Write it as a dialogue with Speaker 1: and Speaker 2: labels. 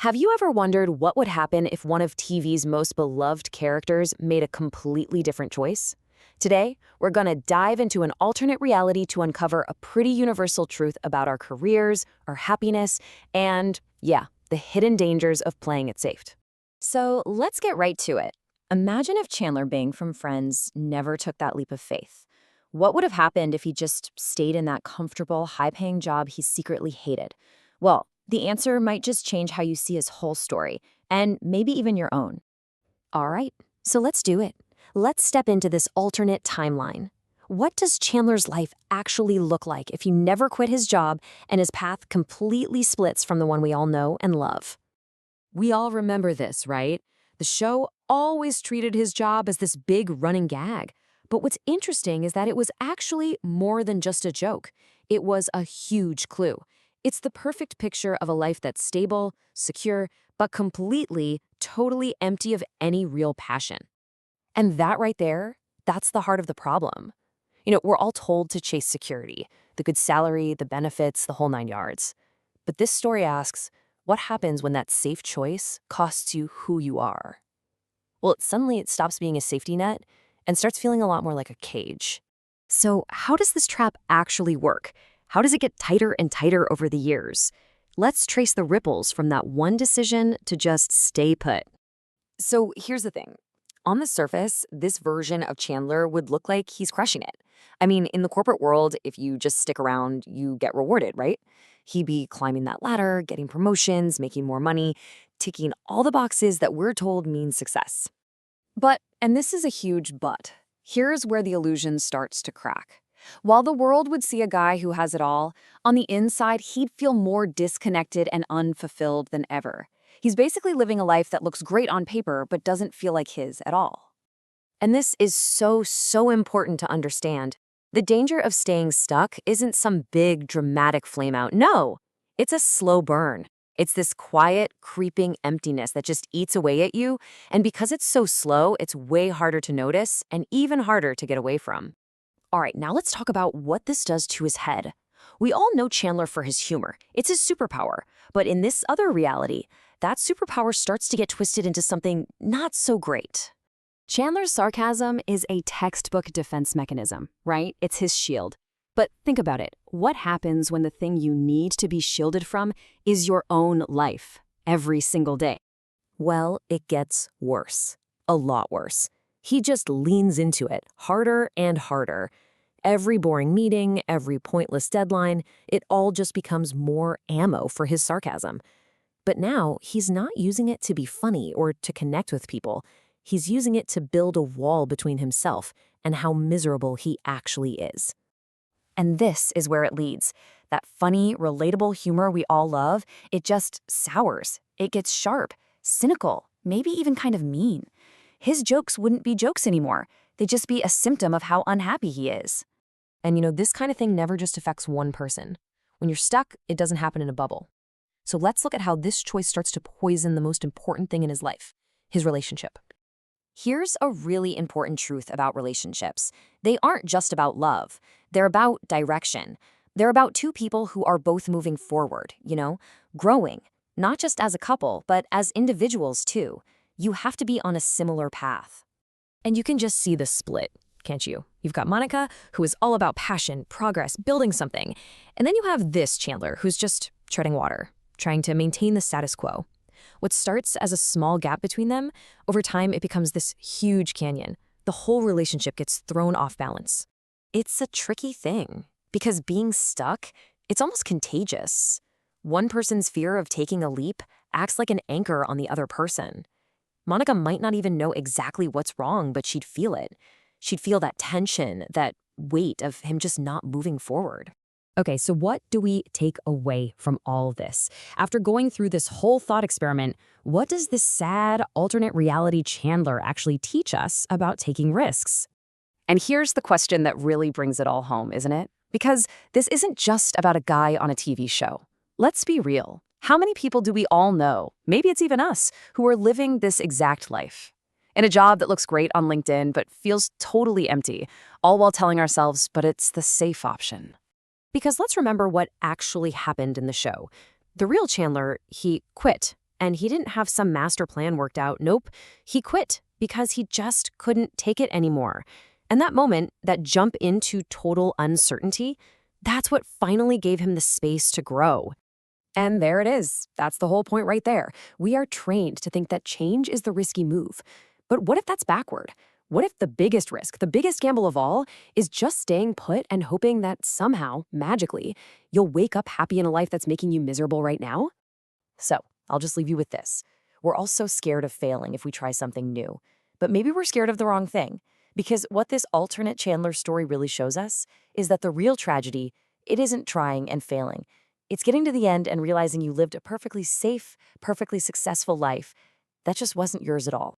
Speaker 1: Have you ever wondered what would happen if one of TV's most beloved characters made a completely different choice? Today, we're going to dive into an alternate reality to uncover a pretty universal truth about our careers, our happiness, and, yeah, the hidden dangers of playing it safe. So let's get right to it. Imagine if Chandler Bing from Friends never took that leap of faith. What would have happened if he just stayed in that comfortable, high-paying job he secretly hated? Well, the answer might just change how you see his whole story, and maybe even your own. All right, so let's do it. Let's step into this alternate timeline. What does Chandler's life actually look like if he never quit his job and his path completely splits from the one we all know and love? We all remember this, right? The show always treated his job as this big running gag. But what's interesting is that it was actually more than just a joke. It was a huge clue. It's the perfect picture of a life that's stable, secure, but completely, totally empty of any real passion. And that right there, that's the heart of the problem. We're all told to chase security, the good salary, the benefits, the whole nine yards. But this story asks, what happens when that safe choice costs you who you are? Well, suddenly it stops being a safety net and starts feeling a lot more like a cage. So how does this trap actually work? How does it get tighter and tighter over the years? Let's trace the ripples from that one decision to just stay put. So here's the thing. On the surface, this version of Chandler would look like he's crushing it. I mean, in the corporate world, if you just stick around, you get rewarded, right? He'd be climbing that ladder, getting promotions, making more money, ticking all the boxes that we're told mean success. But, and this is a huge but, here's where the illusion starts to crack. While the world would see a guy who has it all, on the inside, he'd feel more disconnected and unfulfilled than ever. He's basically living a life that looks great on paper but doesn't feel like his at all. And this is so important to understand. The danger of staying stuck isn't some big, dramatic flame out. No, it's a slow burn. It's this quiet, creeping emptiness that just eats away at you, and because it's so slow, it's way harder to notice and even harder to get away from. All right, now let's talk about what this does to his head. We all know Chandler for his humor. It's his superpower. But in this other reality, that superpower starts to get twisted into something not so great. Chandler's sarcasm is a textbook defense mechanism, right? It's his shield. But think about it. What happens when the thing you need to be shielded from is your own life, every single day? Well, it gets worse. A lot worse. He just leans into it, harder and harder. Every boring meeting, every pointless deadline, it all just becomes more ammo for his sarcasm. But now, he's not using it to be funny or to connect with people. He's using it to build a wall between himself and how miserable he actually is. And this is where it leads. That funny, relatable humor we all love, it just sours. It gets sharp, cynical, maybe even kind of mean. His jokes wouldn't be jokes anymore. They'd just be a symptom of how unhappy he is. And this kind of thing never just affects one person. When you're stuck, it doesn't happen in a bubble. So let's look at how this choice starts to poison the most important thing in his life, his relationship. Here's a really important truth about relationships. They aren't just about love. They're about direction. They're about two people who are both moving forward, growing, not just as a couple, but as individuals too. You have to be on a similar path. And you can just see the split, can't you? You've got Monica, who is all about passion, progress, building something. And then you have this Chandler, who's just treading water, trying to maintain the status quo. What starts as a small gap between them, over time it becomes this huge canyon. The whole relationship gets thrown off balance. It's a tricky thing, because being stuck, it's almost contagious. One person's fear of taking a leap acts like an anchor on the other person. Monica might not even know exactly what's wrong, but she'd feel it. She'd feel that tension, that weight of him just not moving forward. Okay, so what do we take away from all this? After going through this whole thought experiment, what does this sad, alternate reality Chandler actually teach us about taking risks? And here's the question that really brings it all home, isn't it? Because this isn't just about a guy on a TV show. Let's be real. How many people do we all know, maybe it's even us, who are living this exact life? In a job that looks great on LinkedIn but feels totally empty, all while telling ourselves, but it's the safe option. Because let's remember what actually happened in the show. The real Chandler, he quit, And he didn't have some master plan worked out. Nope. He quit because he just couldn't take it anymore. And that moment, that jump into total uncertainty, that's what finally gave him the space to grow. And there it is. That's the whole point right there. We are trained to think that change is the risky move. But what if that's backward? What if the biggest risk, the biggest gamble of all, is just staying put and hoping that somehow, magically, you'll wake up happy in a life that's making you miserable right now? So, I'll just leave you with this. We're all so scared of failing if we try something new. But maybe we're scared of the wrong thing. Because what this alternate Chandler story really shows us is that the real tragedy, it isn't trying and failing. It's getting to the end and realizing you lived a perfectly safe, perfectly successful life that just wasn't yours at all.